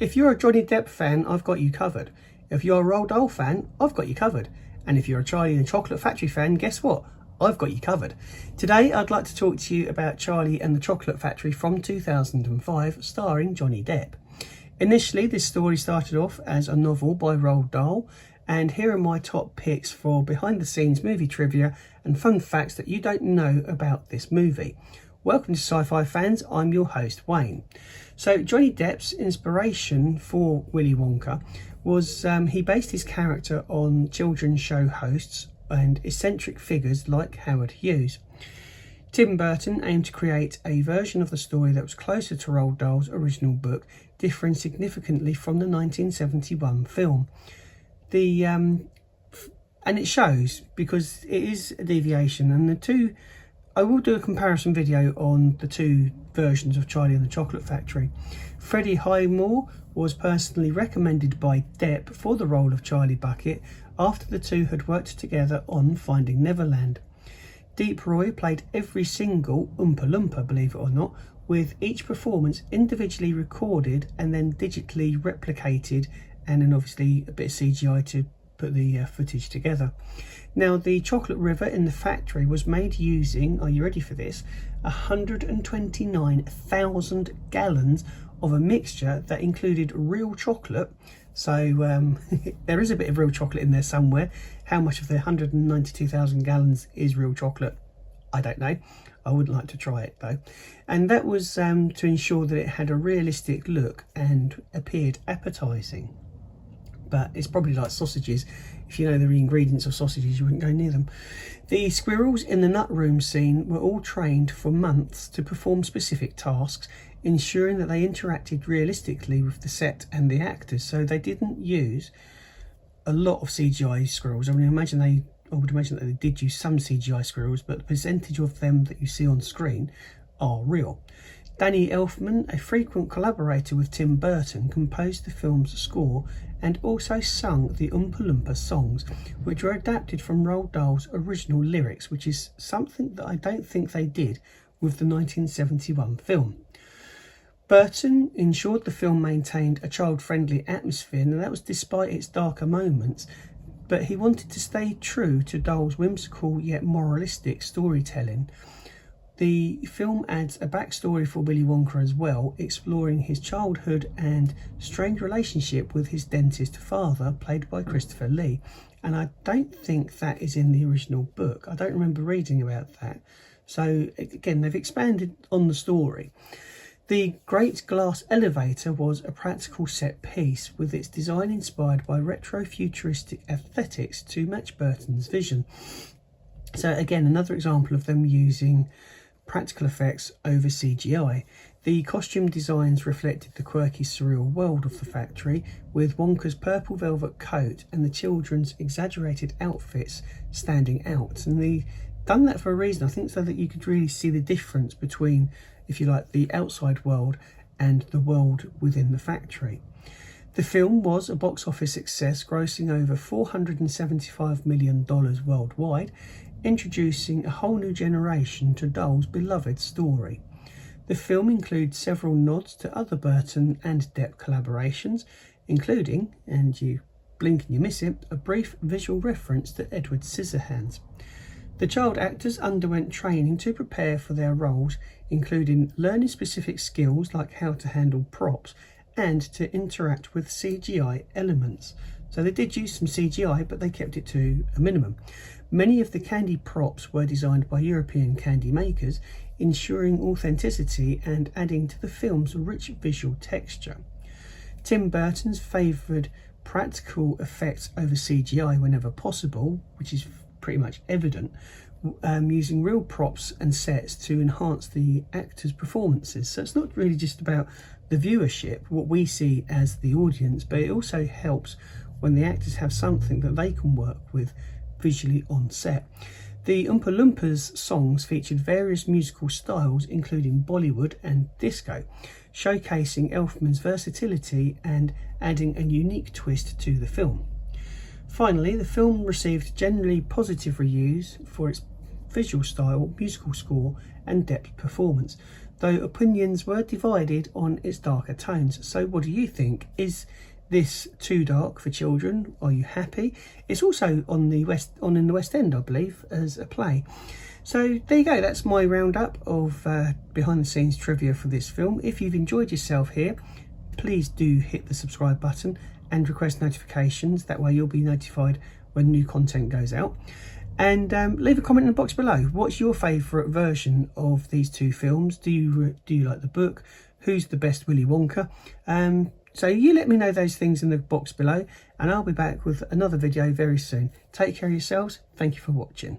If you're a Johnny Depp fan, I've got you covered. If you're a Roald Dahl fan, I've got you covered. And if you're a Charlie and the Chocolate Factory fan, guess what? I've got you covered. Today, I'd like to talk to you about Charlie and the Chocolate Factory from 2005, starring Johnny Depp. Initially, this story started off as a novel by Roald Dahl, and here are my top picks for behind-the-scenes movie trivia and fun facts that you don't know about this movie. Welcome to Sci-Fi fans, I'm your host, Wayne. So, Johnny Depp's inspiration for Willy Wonka was he based his character on children's show hosts and eccentric figures like Howard Hughes. Tim Burton aimed to create a version of the story that was closer to Roald Dahl's original book, differing significantly from the 1971 film. And it shows because it is a deviation, and the two, I will do a comparison video on the two versions of Charlie and the Chocolate Factory. Freddie Highmore was personally recommended by Depp for the role of Charlie Bucket after the two had worked together on Finding Neverland. Deep Roy played every single Oompa Loompa, believe it or not, with each performance individually recorded and then digitally replicated, and then obviously a bit of CGI to put the footage together. Now, the chocolate river in the factory was made using, are you ready for this, 129,000 gallons of a mixture that included real chocolate. So there is a bit of real chocolate in there somewhere. How much of the 192,000 gallons is real chocolate? I don't know. I would like to try it though. And that was to ensure that it had a realistic look and appeared appetising. But it's probably like sausages. If you know the ingredients of sausages, you wouldn't go near them. The squirrels in the nut room scene were all trained for months to perform specific tasks, ensuring that they interacted realistically with the set and the actors. So they didn't use a lot of CGI squirrels. I would imagine that they did use some CGI squirrels, but the percentage of them that you see on screen are real. Danny Elfman, a frequent collaborator with Tim Burton, composed the film's score and also sung the Oompa Loompa songs, which were adapted from Roald Dahl's original lyrics, which is something that I don't think they did with the 1971 film. Burton ensured the film maintained a child-friendly atmosphere, and that was despite its darker moments, but he wanted to stay true to Dahl's whimsical yet moralistic storytelling. The film adds a backstory for Willy Wonka as well, exploring his childhood and strained relationship with his dentist father, played by Christopher Lee. And I don't think that is in the original book. I don't remember reading about that. So again, they've expanded on the story. The Great Glass Elevator was a practical set piece, with its design inspired by retro-futuristic aesthetics to match Burton's vision. So again, another example of them using practical effects over CGI. The costume designs reflected the quirky, surreal world of the factory, with Wonka's purple velvet coat and the children's exaggerated outfits standing out. And they done that for a reason, I think, so that you could really see the difference between, if you like, the outside world and the world within the factory. The film was a box office success, grossing over $475 million worldwide, introducing a whole new generation to Dahl's beloved story. The film includes several nods to other Burton and Depp collaborations, including, and you blink and you miss it, a brief visual reference to Edward Scissorhands. The child actors underwent training to prepare for their roles, including learning specific skills like how to handle props and to interact with CGI elements. So they did use some CGI, but they kept it to a minimum. Many of the candy props were designed by European candy makers, ensuring authenticity and adding to the film's rich visual texture. Tim Burton's favoured practical effects over CGI whenever possible, which is pretty much evident, using real props and sets to enhance the actors' performances. So it's not really just about the viewership, what we see as the audience, but it also helps when the actors have something that they can work with visually on set. The Oompa Loompas songs featured various musical styles, including Bollywood and disco, showcasing Elfman's versatility and adding a unique twist to the film. Finally, the film received generally positive reviews for its visual style, musical score and depth performance, though opinions were divided on its darker tones. So what do you think? Is this too dark for children? Are you happy? It's also on the in the West End, I believe, as a play. So there you go, that's my roundup of behind the scenes trivia for this film. If you've enjoyed yourself here, please do hit the subscribe button and request notifications. That way you'll be notified when new content goes out. And leave a comment in the box below. What's your favourite version of these two films? Do you like the book? Who's the best Willy Wonka? So you let me know those things in the box below, and I'll be back with another video very soon. Take care of yourselves. Thank you for watching.